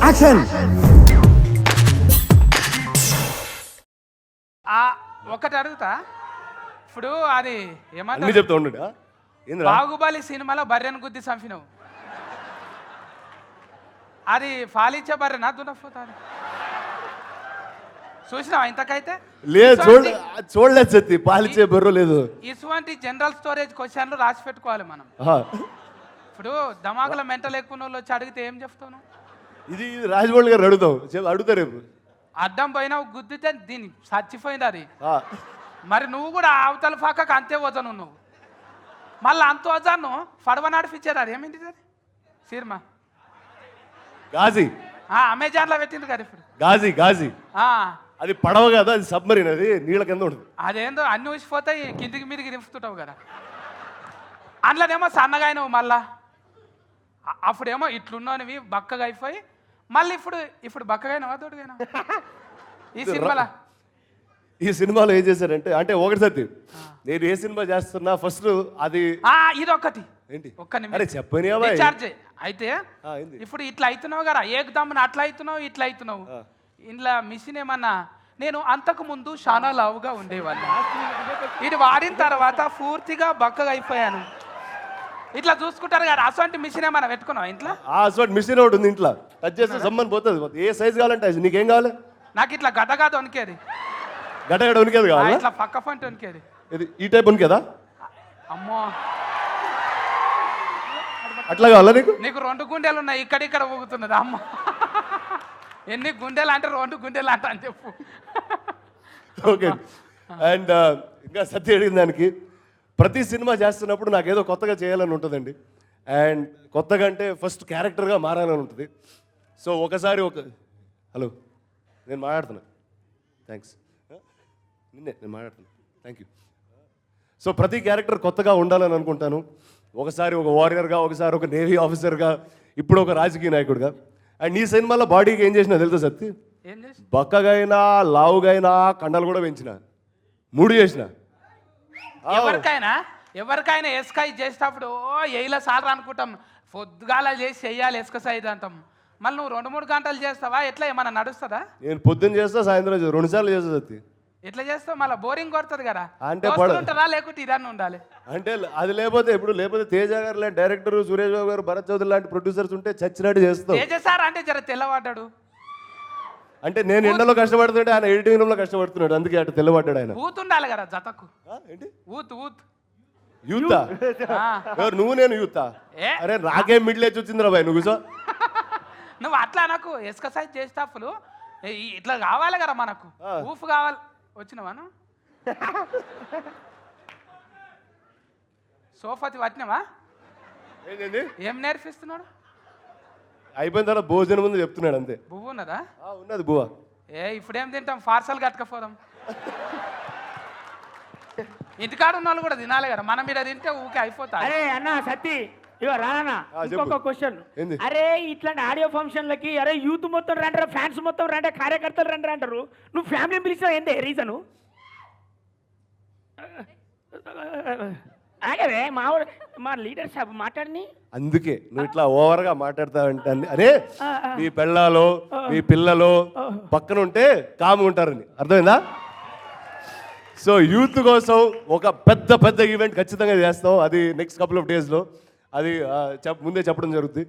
Action. ఒకటి అడుగుతా, ఇప్పుడు అది అన్ని ఏమంటారు, చెప్తా ఉండు. ఏంద్రా బాహుబలి సినిమాలో బర్రెను గుద్ది చంపినావు, అది పాలిచ్చే బర్రెనా దున్నపోతా చూసినావా ఇంతకైతే? లేదు చూడలేదు సత్తి, పాలిచ్చే బర్రు లేదు. ఇటువంటి జనరల్ స్టోరేజ్ క్వశ్చన్లు రాసి పెట్టుకోవాలి మనం. ఇప్పుడు ధమాకుల మెంటల్ ఎక్కువ వాళ్ళు వచ్చి అడిగితే ఏం చెప్తాను? ఇది రాజమౌళి గారు అడుగుతా రేపు. అడ్డం పోయినావు గుద్దితే దీన్ని చచ్చిపోయింది అది. మరి నువ్వు కూడా అవతల పక్కకు అంతే వజను నువ్వు, మళ్ళీ అంత వజాను పడవ నడిపించారు. అది ఏమైంది అది సినిమా? గాజీ. అమెజాన్లో పెట్టింది కదా ఇప్పుడు. గాజీ గాజీ అది పడవ కదా, అది సబ్మరీన్, అది నీళ్ళ కింద ఉంటుంది. అదేందో అన్ని ఊసిపోతాయి, కిందికి మీదికి దింపుతుంటావు కదా. అందులోనేమో సన్నగా అయినావు, మళ్ళా అప్పుడేమో ఇట్లున్నావు బక్కగా అయిపోయి, మళ్ళీ ఇప్పుడు బక్కగా అయినావా తోడుగా ఈ సినిమాలో ఏం చేశారంటే, అంటే ఒకటి సత్తి, నేను ఏ సినిమా చేస్తున్నా ఫస్ట్ అది ఇదొక్కటి ఏంటి ఒక్క అరే చెప్పని రీఛార్జ్ అయితే ఇప్పుడు ఇట్లా అవుతున్నావు కదా, ఏకదమ్మున అట్లా అవుతున్నావు ఇట్లా అవుతున్నావు. ఇంట్లో మిషన్ ఏమన్నా, నేను అంతకు ముందు చాలా లావుగా ఉండేవాళ్ళు, ఇది వాడిన తర్వాత పూర్తిగా బక్కగా అయిపోయాను. ఇట్లా చూసుకుంటారు కదా, అసలు మిషన్ ఏమన్నా పెట్టుకున్నావు ఇంట్లో? అసలు మిషన్ ఒకటి ఉంది ఇంట్లో, టచ్ చేస్తే సమ్మని పోతుంది. ఏ సైజ్ కావాలంటే నీకేం కావాలి? నాకు ఇట్లా గదగాదు వనికేది, గడ్డ వనికేది కావాలి, ఇట్లా పక్క పంట వనికేది. ఈ టైప్ వనికేదా? అమ్మో అట్లా కావాలా నీకు? నీకు 2 గుండెలు ఉన్నాయి, ఇక్కడ ఊగుతున్నది. అమ్మ ఎన్ని గుండెలు అంటే 2 గుండెలు అంట అని చెప్పు. ఓకే. అండ్ ఇంకా సత్య అడిగిన దానికి, ప్రతి సినిమా చేస్తున్నప్పుడు నాకు ఏదో కొత్తగా చేయాలని ఉంటుందండి. అండ్ కొత్తగా అంటే ఫస్ట్ క్యారెక్టర్గా మారాలని ఉంటుంది. సో ఒకసారి హలో నేను మాట్లాడుతున్నా, థ్యాంక్స్, నేను మాట్లాడుతున్నా, థ్యాంక్ యూ. సో ప్రతి క్యారెక్టర్ కొత్తగా ఉండాలని అనుకుంటాను. ఒకసారి ఒక వారియర్గా, ఒకసారి ఒక నేవీ ఆఫీసర్గా, ఇప్పుడు ఒక రాజకీయ నాయకుడిగా. అండ్ ఈ సినిమాలో బాడీకి ఏం చేసినా తెలుసా సత్తి? బక్కగా అయినా, లావుగా అయినా, కండలు కూడా పెంచిన, 3 చేసిన. ఎవరికైనా ఎస్కై చేసేటప్పుడు ఏలా సార్లు అనుకుంటాం, పొద్దుగాల చేసి చెయ్యాలి ఎస్కసైజ్ అంటాం. మళ్ళీ నువ్వు 2-3 గంటలు చేస్తావా? ఎట్లా ఏమన్నా నడుస్తుందా? నేను పొద్దున్న చేస్తా, సాయంత్రం 2 సార్లు చేస్తా సత్తి. ఎట్లా చేస్తావు? మళ్ళీ బోరింగ్ కొడుతుంది కదా. అంటే ఉంటుందా లేకుంటే ఇదన్నీ ఉండాలి? అంటే అది లేకపోతే తేజ గారు లాంటి డైరెక్టర్, సురేష్ బాబు గారు, భరత్ చౌదరి లాంటి ప్రొడ్యూసర్స్ ఉంటే చచ్చినట్టు చేస్తాం. తేజ సార్ అంటే జర తెల్లవాడ్డాడు, అంటే నేను ఎండలో కష్టపడుతుంటే ఆయన ఎడిటింగ్ రూమ్ లో కష్టపడుతున్నాడు, అందుకే అటు తెల్లబడ్డాడు ఆయన. ఊత్ ఉండాలి కదా జతకు. ఏంటి ఊత్ యూతా? ఎవరు నువ్వు? నేను యూతా? అరే నాకేం మిడిల్ ఏజ్ వచ్చిందిరా బాయ్, నువ్వు నువ్వు అట్లా నాకు ఎక్సర్సైజ్ చేసేటప్పుడు ఇట్లా కావాలి కదా మనకు, ఊఫ్ కావాలి. వచ్చినవాను సోఫాతి పట్టినవా? ఏం నేర్పిస్తున్నాడు? అయిపోయిన తర్వాత భోజనం ముందు చెప్తున్నాడు అంతే. బువ్వు ఉన్నదా? ఉన్నది బువ్వ. ఇప్పుడేం తింటాం, పార్సల్ కట్టుకపోదాం. ఇంటికాడ ఉన్న వాళ్ళు కూడా తినాలి కదా, మనం మీద తింటే ఊకే అయిపోతా. అరే అన్న సత్తి, ఇగో రానా ఇంకొక క్వశ్చన్. అరే ఇట్లాంటి ఆడియో ఫంక్షన్లకి అరే యూత్ మొత్తం రండి, ఫ్యాన్స్ మొత్తం రండి, కార్యకర్తలు రండి అంటారు, నువ్వు ఫ్యామిలీ పిలిచావు ఏంటి రీజను? ఆగవే మా లీడర్ సాబ్ మాట్లాడిని. అందుకే నువ్వు ఇట్లా ఓవర్ గా మాట్లాడతావంటే, అరే మీ పెళ్ళాలో మీ పిల్లలు పక్కన ఉంటే కాము ఉంటారని అర్థమైందా? సో యూత్ కోసం ఒక పెద్ద ఈవెంట్ ఖచ్చితంగా చేస్తాం, అది నెక్స్ట్ కపుల్ ఆఫ్ డేస్లో. అది ముందే చెప్పడం జరుగుతుంది.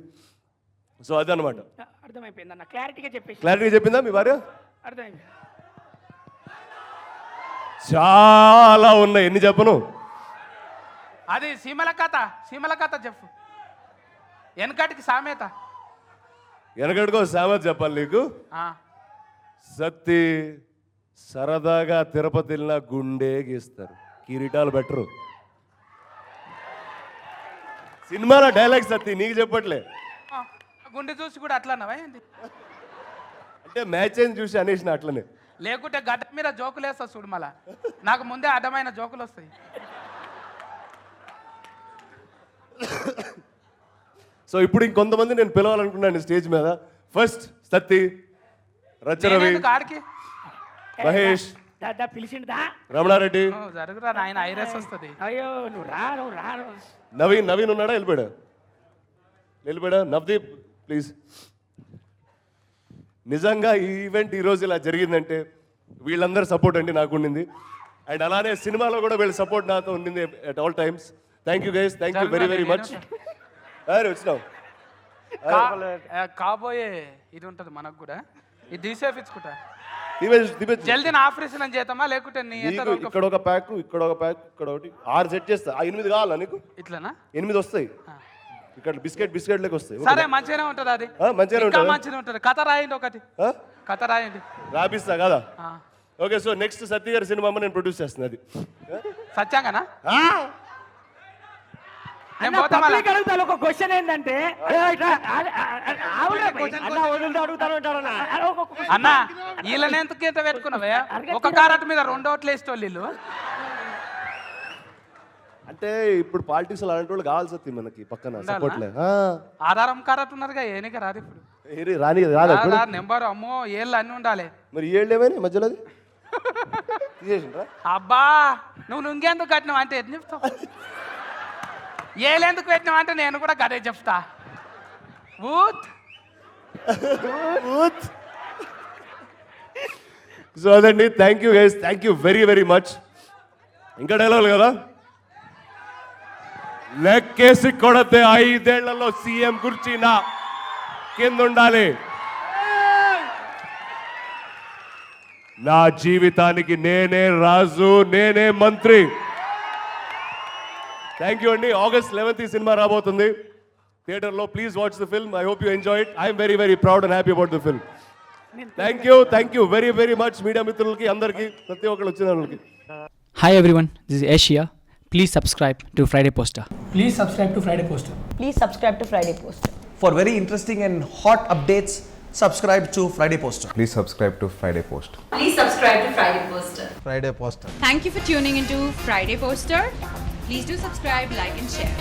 సో అది అనమాట. అర్థమైపోయింది అన్న, క్లారిటీగా చెప్పిందా మీ భార్య? అర్థమైంది. చాలా ఉన్నాయి, ఎన్ని చెప్పను. అది సీమల కథ చెప్పు. వెనకటికి సామెత, వెనకటికో సామెత చెప్పాలి నీకు. సత్తి సరదాగా తిరుపతి వెళ్ళినా గుండె గీస్తారు, కిరీటాలు బెటరు. సినిమాలో డైలాగ్ సత్తి నీకు చెప్పట్లే, గుండె చూసి కూడా అట్లా అన్నావా ఏంటి? అంటే మ్యాచ్ అని చూసి అనేసిన అట్లనే. లేకుంటే గడ్డ మీద జోకులు వేస్తా చూడు, మళ్ళా నాకు ముందే అడ్డమైన జోకులు వస్తాయి. సో ఇప్పుడు ఇంకొంతమంది నేను పిలవాలనుకున్నాను స్టేజ్ మీద. ఫస్ట్ సత్తి, రచరవి, మహేష్, పిలిచిందా రమణారెడ్డి, జరుగురా నాయన ఐరస్ వస్తుంది. అయ్యో నువ్వు రా. నవీన్ ఉన్నాడా? వెళ్ళిపోయాడా? నవదీప్ ప్లీజ్. నిజంగా ఈ ఈవెంట్ ఈరోజు ఇలా జరిగిందంటే వీళ్ళందరూ సపోర్ట్ అండి నాకు ఉండింది. అండ్ అలానే సినిమాలో కూడా వీళ్ళ సపోర్ట్ నాతో ఉండింది at all times. Thank you guys, thank you very very much. వచ్చినావు కాబోయే ఇది ఉంటుంది మనకు కూడా, ఇది తీసేపించుకుంటా దిపేష్ జల్దీ నా ఆపరేషన్ అని చేద్దామా లేకుంటే నీ నీకు ఇక్కడ ఒక ప్యాక్, ఇక్కడ ఒక ప్యాక్, ఇక్కడ ఒకటి 6 సెట్ చేస్తా. 8 కావాలా నీకు? ఇట్లానా? 8 వస్తాయి. ఇక్కడ బిస్కెట్ లెక్క వస్తాయి. సరే మంచిగానే ఉంటుంది అది, మంచిగానే ఇంకా ఉంటుంది. మంచిగా ఉంటుంది. కథ రాయండి ఒకటి, కథ రాయండి రాపిస్తా కదా. ఓకే, సో నెక్స్ట్ సత్య గారి సినిమా నేను ప్రొడ్యూస్ చేస్తున్నా. అది సత్యాంగనా? అడుగుతాను ఒక క్వశ్చన్ ఏంటంటే అన్న వీళ్ళని ఎందుకు ఇంత పెట్టుకున్నావే? ఒక కారట్ మీద 2 ఓట్లు వేసేటోళ్ళు వీళ్ళు. అంటే ఇప్పుడు పాలిటిక్స్ అలాంటి వాళ్ళు కావాలి సత్యం మనకి పక్కన సపోర్ట్ లే. ఆధారం కారట్ ఉన్నారుగా, ఏనిక రాదు ఇప్పుడు. రాని రాదా నెంబర్? అమ్మో ఏళ్ళు అన్ని ఉండాలి. మరి ఏళ్ళు ఏమైనా మధ్యలో తీసేసిండ్రా? అబ్బా నువ్వు ఇంకెందుకు కట్టినావు అంటే ఎన్ని చెప్తావు? ఏళ్ళెందుకు పెట్టినావు అంటే నేను కూడా గదే చెప్తా. సో అదండి, thank you guys, thank you very very much. ఇంకా డైలాగ్ కదా, లెక్కేసి కొడితే 5 ఏళ్లలో సీఎం కుర్చీ నా కింద ఉండాలి. నా జీవితానికి నేనే రాజు, నేనే మంత్రి. థ్యాంక్ యూ అండి. August 11th ఈ సినిమా రాబోతుంది థియేటర్లో. Please watch the film. I hope you enjoy it. I'm very very proud and happy about the film. Thank you very very much media మిత్రులకి అందరికీ, ప్రతి ఒక్కరు వచ్చిన వాళ్ళకి. Hi everyone, this is Asia. Please subscribe to Friday Poster. Please subscribe to Friday Poster. Please subscribe to Friday Poster. For very interesting and hot updates, subscribe to Friday Poster. Please subscribe to Friday Post. Please subscribe to Friday Poster. Friday Poster. Thank you for tuning into Friday Poster. Please do subscribe, like and share.